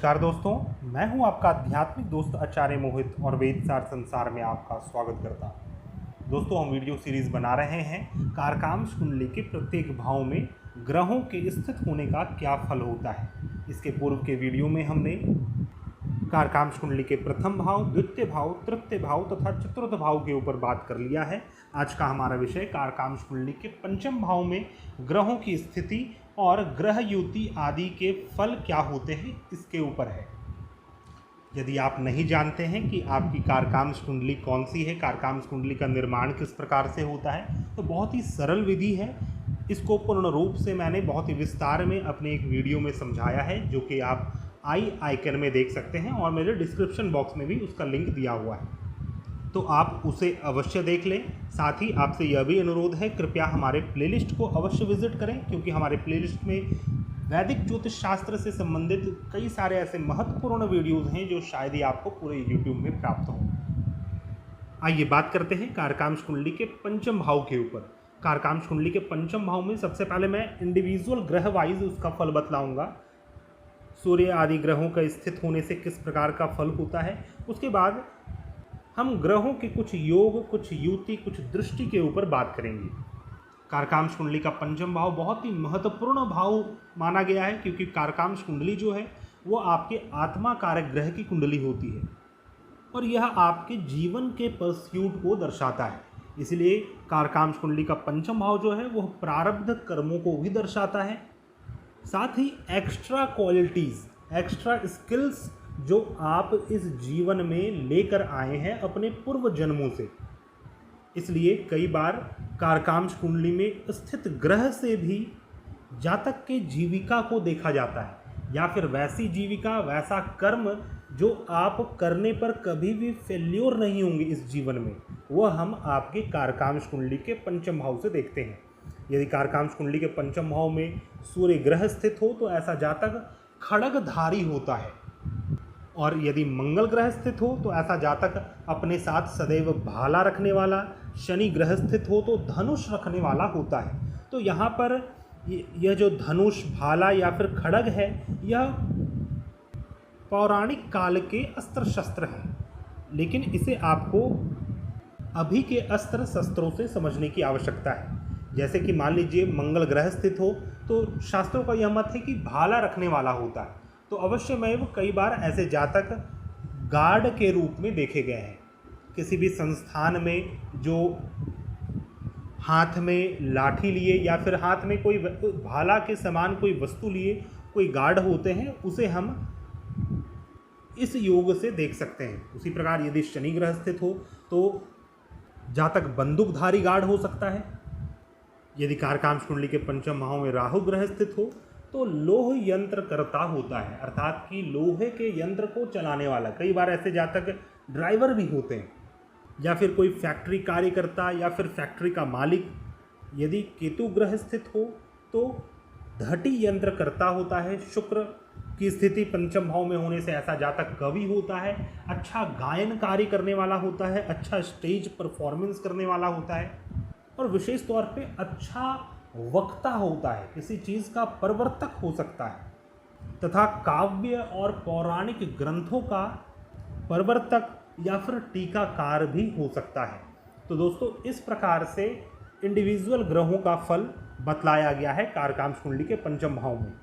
नमस्कार दोस्तों, मैं हूं आपका आध्यात्मिक दोस्त आचार्य मोहित और वेदसार संसार में आपका स्वागत करता हूं। दोस्तों, हम वीडियो सीरीज़ बना रहे हैं कारकांश कुंडली के प्रत्येक भाव में ग्रहों के स्थित होने का क्या फल होता है। इसके पूर्व के वीडियो में हमने कारकांश कुंडली के प्रथम भाव, द्वितीय भाव, तृतीय भाव तथा चतुर्थ भाव के ऊपर बात कर लिया है। आज का हमारा विषय कारकांश कुंडली के पंचम भाव में ग्रहों की स्थिति और ग्रह युति आदि के फल क्या होते हैं, इसके ऊपर है। यदि आप नहीं जानते हैं कि आपकी कारकांश कुंडली कौन सी है, कारकांश कुंडली का निर्माण किस प्रकार से होता है, तो बहुत ही सरल विधि है। इसको पूर्ण रूप से मैंने बहुत ही विस्तार में अपने एक वीडियो में समझाया है, जो कि आप आई आइकन में देख सकते हैं और मेरे डिस्क्रिप्शन बॉक्स में भी उसका लिंक दिया हुआ है, तो आप उसे अवश्य देख लें। साथ ही आपसे यह भी अनुरोध है, कृपया हमारे प्लेलिस्ट को अवश्य विजिट करें, क्योंकि हमारे प्लेलिस्ट में वैदिक ज्योतिष शास्त्र से संबंधित कई सारे ऐसे महत्वपूर्ण वीडियोज़ हैं जो शायद ही आपको पूरे यूट्यूब में प्राप्त हों। आइए बात करते हैं कारकांश कुंडली के पंचम भाव के ऊपर। कारकांश कुंडली के पंचम भाव में सबसे पहले मैं इंडिविजुअल ग्रह वाइज उसका फल बतलाऊंगा। सूर्य आदि ग्रहों का स्थित होने से किस प्रकार का फल होता है। उसके बाद हम ग्रहों के कुछ योग, कुछ युति, कुछ दृष्टि के ऊपर बात करेंगे। कारकांश कुंडली का पंचम भाव बहुत ही महत्वपूर्ण भाव माना गया है, क्योंकि कारकांश कुंडली जो है वो आपके आत्मा कारक ग्रह की कुंडली होती है और यह आपके जीवन के परस्यूट को दर्शाता है। इसलिए कारकांश कुंडली का पंचम भाव जो है वह प्रारब्ध कर्मों को भी दर्शाता है, साथ ही एक्स्ट्रा क्वालिटीज़, एक्स्ट्रा स्किल्स जो आप इस जीवन में लेकर आए हैं अपने पूर्व जन्मों से। इसलिए कई बार कारकांश कुंडली में स्थित ग्रह से भी जातक के जीविका को देखा जाता है, या फिर वैसी जीविका, वैसा कर्म जो आप करने पर कभी भी फेल्योर नहीं होंगे इस जीवन में, वह हम आपके कारकांश कुंडली के पंचम भाव से देखते हैं। यदि कारकांश कुंडली के पंचम भाव में सूर्य ग्रह स्थित हो तो ऐसा जातक खड्गधारी होता है, और यदि मंगल ग्रह स्थित हो तो ऐसा जातक अपने साथ सदैव भाला रखने वाला, शनि ग्रह स्थित हो तो धनुष रखने वाला होता है। तो यहाँ पर यह जो धनुष, भाला या फिर खड्ग है, यह पौराणिक काल के अस्त्र शस्त्र हैं, लेकिन इसे आपको अभी के अस्त्र शस्त्रों से समझने की आवश्यकता है। जैसे कि मान लीजिए मंगल ग्रह स्थित हो तो शास्त्रों का यह मत है कि भाला रखने वाला होता है, तो अवश्य में कई बार ऐसे जातक गार्ड के रूप में देखे गए हैं। किसी भी संस्थान में जो हाथ में लाठी लिए या फिर हाथ में कोई भाला के समान कोई वस्तु लिए कोई गार्ड होते हैं, उसे हम इस योग से देख सकते हैं। उसी प्रकार यदि शनि ग्रह स्थित हो तो जातक बंदूकधारी गार्ड हो सकता है। यदि कारकांश कुंडली के पंचम भाव में राहु ग्रह स्थित हो तो लोह यंत्र करता होता है, अर्थात कि लोहे के यंत्र को चलाने वाला। कई बार ऐसे जातक ड्राइवर भी होते हैं, या फिर कोई फैक्ट्री कार्यकर्ता या फिर फैक्ट्री का मालिक। यदि केतु ग्रह स्थित हो तो धटी यंत्र करता होता है। शुक्र की स्थिति पंचम भाव में होने से ऐसा जातक कवि होता है, अच्छा गायन कार्य करने वाला होता है, अच्छा स्टेज परफॉर्मेंस करने वाला होता है, और विशेष तौर पे अच्छा वक्ता होता है, किसी चीज़ का प्रवर्तक हो सकता है, तथा काव्य और पौराणिक ग्रंथों का प्रवर्तक या फिर टीकाकार भी हो सकता है। तो दोस्तों, इस प्रकार से इंडिविजुअल ग्रहों का फल बतलाया गया है कारकांश कुंडली के पंचम भाव में।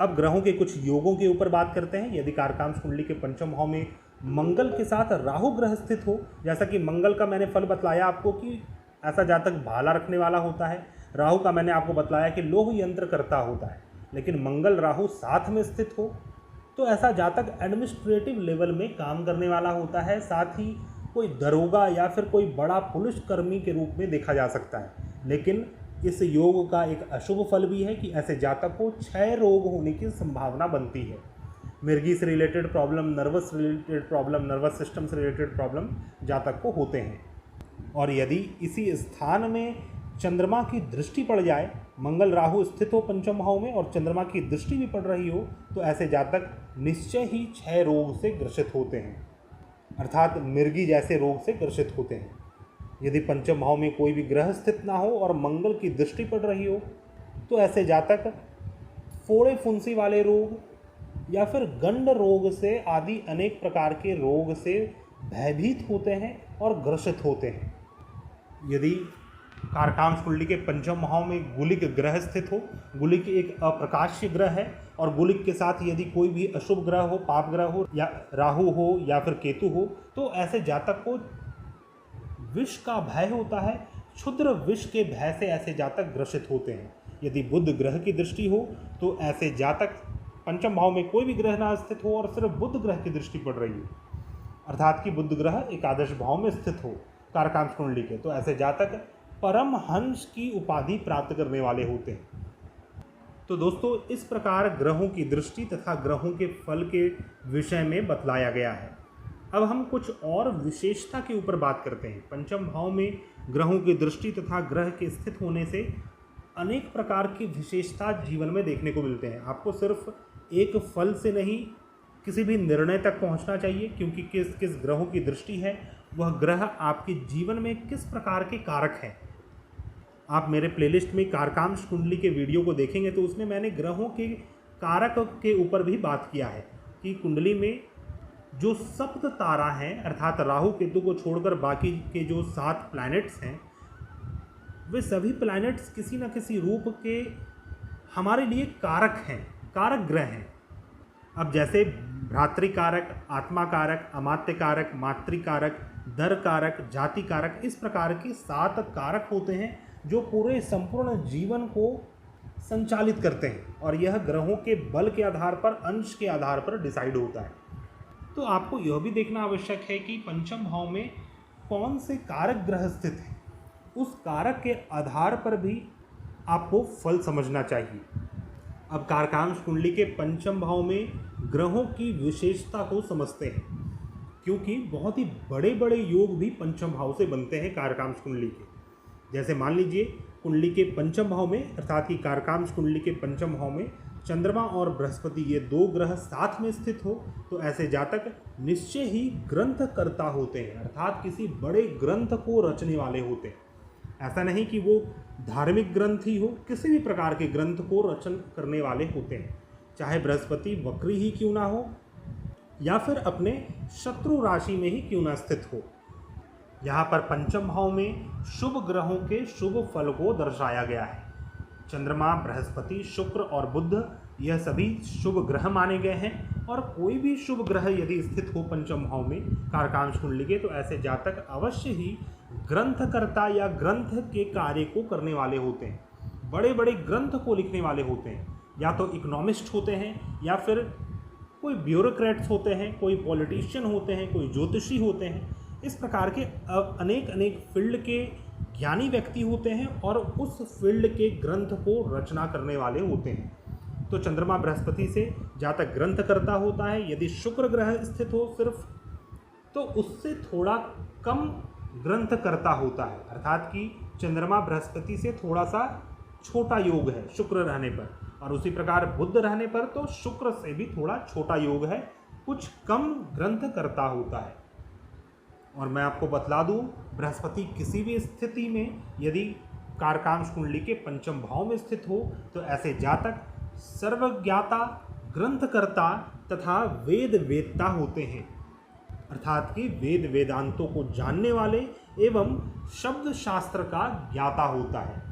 अब ग्रहों के कुछ योगों के ऊपर बात करते हैं। यदि कारकांश कुंडली के पंचम भाव में मंगल के साथ राहु ग्रह स्थित हो, जैसा कि मंगल का मैंने फल बतलाया आपको कि ऐसा जातक भाला रखने वाला होता है, राहु का मैंने आपको बतलाया कि लोह यंत्र करता होता है, लेकिन मंगल राहु साथ में स्थित हो तो ऐसा जातक एडमिनिस्ट्रेटिव लेवल में काम करने वाला होता है, साथ ही कोई दरोगा या फिर कोई बड़ा पुलिसकर्मी के रूप में देखा जा सकता है। लेकिन इस योग का एक अशुभ फल भी है कि ऐसे जातक को क्षय रोग होने की संभावना बनती है। मिर्गी से related problem, nervous related problem, nervous system से रिलेटेड प्रॉब्लम जातक को होते हैं। और यदि इसी स्थान में चंद्रमा की दृष्टि पड़ जाए, मंगल राहु स्थित हो पंचम भाव में और चंद्रमा की दृष्टि भी पड़ रही हो, तो ऐसे जातक निश्चय ही क्षय रोग से ग्रसित होते हैं, अर्थात मिर्गी जैसे रोग से ग्रसित होते हैं। यदि पंचम भाव में कोई भी ग्रह स्थित ना हो और मंगल की दृष्टि पड़ रही हो, तो ऐसे जातक फोड़े फुंसी वाले रोग, या फिर गंड रोग से आदि अनेक प्रकार के रोग से भयभीत होते हैं और ग्रसित होते हैं। यदि कारकांश कुंडली के पंचम भाव में गुलिक ग्रह स्थित हो, गुलिक एक अप्रकाश्य ग्रह है, और गुलिक के साथ यदि कोई भी अशुभ ग्रह हो, पाप ग्रह हो, या राहु हो या फिर केतु हो, तो ऐसे जातक को विष का भय होता है। क्षुद्र विष के भय से ऐसे जातक ग्रसित होते हैं। यदि बुध ग्रह की दृष्टि हो तो ऐसे जातक, पंचम भाव में कोई भी ग्रह ना स्थित हो और सिर्फ बुध ग्रह की दृष्टि पड़ रही हो, अर्थात कि बुध ग्रह एकादश भाव में स्थित हो कारकांश कुंडली के, तो ऐसे जातक परमहंस की उपाधि प्राप्त करने वाले होते हैं। तो दोस्तों, इस प्रकार ग्रहों की दृष्टि तथा ग्रहों के फल के विषय में बतलाया गया है। अब हम कुछ और विशेषता के ऊपर बात करते हैं। पंचम भाव में ग्रहों की दृष्टि तथा ग्रह के स्थित होने से अनेक प्रकार की विशेषता जीवन में देखने को मिलते हैं। आपको सिर्फ एक फल से नहीं किसी भी निर्णय तक पहुंचना चाहिए, क्योंकि किस किस ग्रहों की दृष्टि है, वह ग्रह आपके जीवन में किस प्रकार के कारक हैं। आप मेरे प्लेलिस्ट में कारकांश कुंडली के वीडियो को देखेंगे तो उसमें मैंने ग्रहों के कारक के ऊपर भी बात किया है कि कुंडली में जो सप्त तारा हैं, अर्थात राहु केतु को छोड़कर बाकी के जो 7 प्लैनेट्स हैं, वे सभी प्लैनेट्स किसी न किसी रूप के हमारे लिए कारक हैं, कारक ग्रह हैं। अब जैसे भ्रातृकारक, आत्मा कारक, अमात्य कारक, मातृकारक, दर कारक, जाति कारक, इस प्रकार के 7 कारक होते हैं जो पूरे संपूर्ण जीवन को संचालित करते हैं, और यह ग्रहों के बल के आधार पर, अंश के आधार पर डिसाइड होता है। तो आपको यह भी देखना आवश्यक है कि पंचम भाव में कौन से कारक ग्रह स्थित हैं, उस कारक के आधार पर भी आपको फल समझना चाहिए। अब कारकांश कुंडली के पंचम भाव में ग्रहों की विशेषता को समझते हैं, क्योंकि बहुत ही बड़े बड़े योग भी पंचम भाव से बनते हैं कारकांश कुंडली के। जैसे मान लीजिए कुंडली के पंचम भाव में, अर्थात कि कारकांश कुंडली के पंचम भाव में चंद्रमा और बृहस्पति, ये 2 ग्रह साथ में स्थित हो, तो ऐसे जातक निश्चय ही ग्रंथकर्ता होते हैं, अर्थात किसी बड़े ग्रंथ को रचने वाले होते हैं। ऐसा नहीं कि वो धार्मिक ग्रंथ ही हो, किसी भी प्रकार के ग्रंथ को रचन करने वाले होते हैं, चाहे बृहस्पति वक्री ही क्यों ना हो या फिर अपने शत्रु राशि में ही क्यों ना स्थित हो। यहाँ पर पंचम भाव में शुभ ग्रहों के शुभ फल को दर्शाया गया है। चंद्रमा, बृहस्पति, शुक्र और बुध, यह सभी शुभ ग्रह माने गए हैं, और कोई भी शुभ ग्रह यदि स्थित हो पंचम भाव में कारकांश कुंडली के, तो ऐसे जातक अवश्य ही ग्रंथकर्ता या ग्रंथ के कार्य को करने वाले होते हैं, बड़े बड़े ग्रंथ को लिखने वाले होते हैं। या तो इकोनॉमिस्ट होते हैं, या फिर कोई ब्यूरोक्रेट्स होते हैं, कोई पॉलिटिशियन होते हैं, कोई ज्योतिषी होते हैं। इस प्रकार के अनेक अनेक फील्ड के ज्ञानी व्यक्ति होते हैं और उस फील्ड के ग्रंथ को रचना करने वाले होते हैं। तो चंद्रमा बृहस्पति से जातक ग्रंथकर्ता होता है। यदि शुक्र ग्रह स्थित हो सिर्फ, तो उससे थोड़ा कम ग्रंथकर्ता होता है, अर्थात कि चंद्रमा बृहस्पति से थोड़ा सा छोटा योग है शुक्र रहने पर, और उसी प्रकार बुध रहने पर तो शुक्र से भी थोड़ा छोटा योग है, कुछ कम ग्रंथकर्ता होता है। और मैं आपको बतला दूं, बृहस्पति किसी भी स्थिति में यदि कारकांश कुंडली के पंचम भाव में स्थित हो, तो ऐसे जातक सर्वज्ञाता, ग्रंथकर्ता तथा वेद वेदता होते हैं, अर्थात कि वेद वेदांतों को जानने वाले एवं शब्द शास्त्र का ज्ञाता होता है।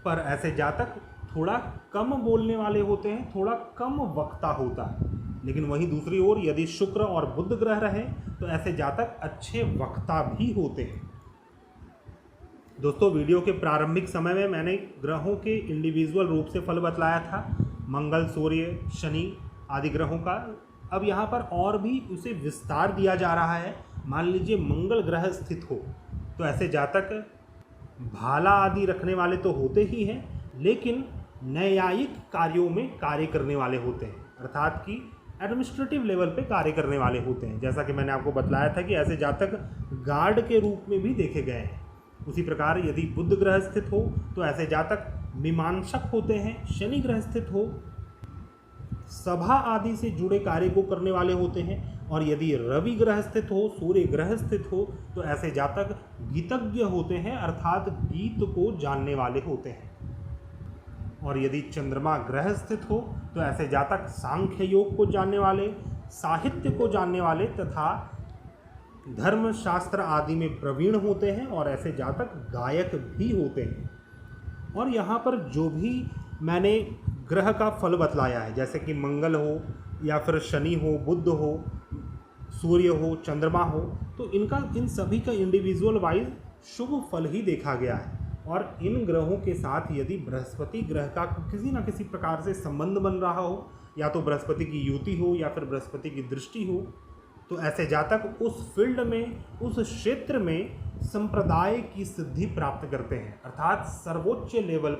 पर ऐसे जातक थोड़ा कम बोलने वाले होते हैं, थोड़ा कम वक्ता होता है। लेकिन वहीं दूसरी ओर यदि शुक्र और बुध ग्रह रहे तो ऐसे जातक अच्छे वक्ता भी होते हैं। दोस्तों, वीडियो के प्रारंभिक समय में मैंने ग्रहों के इंडिविजुअल रूप से फल बतलाया था, मंगल, सूर्य, शनि आदि ग्रहों का। अब यहाँ पर और भी उसे विस्तार दिया जा रहा है। मान लीजिए मंगल ग्रह स्थित हो, तो ऐसे जातक भाला आदि रखने वाले तो होते ही हैं, लेकिन न्यायिक कार्यों में कार्य करने वाले होते हैं, अर्थात कि एडमिनिस्ट्रेटिव लेवल पे कार्य करने वाले होते हैं। जैसा कि मैंने आपको बतलाया था कि ऐसे जातक गार्ड के रूप में भी देखे गए हैं। उसी प्रकार यदि बुध ग्रह स्थित हो तो ऐसे जातक मीमांसक होते हैं। शनि ग्रह स्थित हो, सभा आदि से जुड़े कार्य को करने वाले होते हैं। और यदि रवि ग्रह स्थित हो, सूर्य ग्रह स्थित हो, तो ऐसे जातक गीतज्ञ होते हैं, अर्थात गीत को जानने वाले होते हैं। और यदि चंद्रमा ग्रह स्थित हो तो ऐसे जातक सांख्य योग को जानने वाले, साहित्य को जानने वाले तथा धर्म शास्त्र आदि में प्रवीण होते हैं और ऐसे जातक गायक भी होते हैं। और यहाँ पर जो भी मैंने ग्रह का फल बतलाया है, जैसे कि मंगल हो या फिर शनि हो, बुध हो, सूर्य हो, चंद्रमा हो, तो इन सभी का इंडिविजुअल वाइज शुभ फल ही देखा गया है। और इन ग्रहों के साथ यदि बृहस्पति ग्रह का किसी न किसी प्रकार से संबंध बन रहा हो, या तो बृहस्पति की युति हो या फिर बृहस्पति की दृष्टि हो, तो ऐसे जातक उस फील्ड में, उस क्षेत्र में संप्रदाय की सिद्धि प्राप्त करते हैं, अर्थात सर्वोच्च लेवल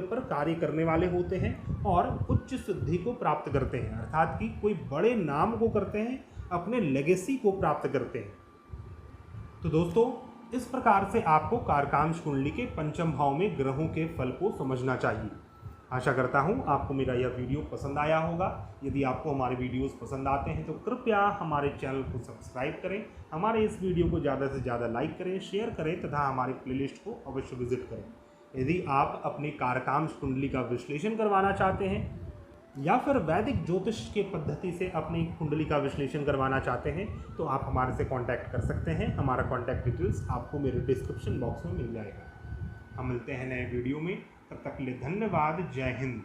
पर कार्य करने वाले होते हैं और उच्च सिद्धि को प्राप्त करते हैं, अर्थात कि कोई बड़े नाम को करते हैं, अपने लेगेसी को प्राप्त करते हैं। तो दोस्तों, इस प्रकार से आपको कारकांश कुंडली के पंचम भाव में ग्रहों के फल को समझना चाहिए। आशा करता हूँ आपको मेरा यह वीडियो पसंद आया होगा। यदि आपको हमारे वीडियोस पसंद आते हैं तो कृपया हमारे चैनल को सब्सक्राइब करें, हमारे इस वीडियो को ज़्यादा से ज़्यादा लाइक करें, शेयर करें तथा हमारे प्लेलिस्ट को अवश्य विजिट करें। यदि आप अपनी कारकांश कुंडली का विश्लेषण करवाना चाहते हैं या फिर वैदिक ज्योतिष के पद्धति से अपनी कुंडली का विश्लेषण करवाना चाहते हैं तो आप हमारे से कांटेक्ट कर सकते हैं। हमारा कांटेक्ट डिटेल्स आपको मेरे डिस्क्रिप्शन बॉक्स में मिल जाएगा। हम मिलते हैं नए वीडियो में, तब तक के लिए धन्यवाद। जय हिंद।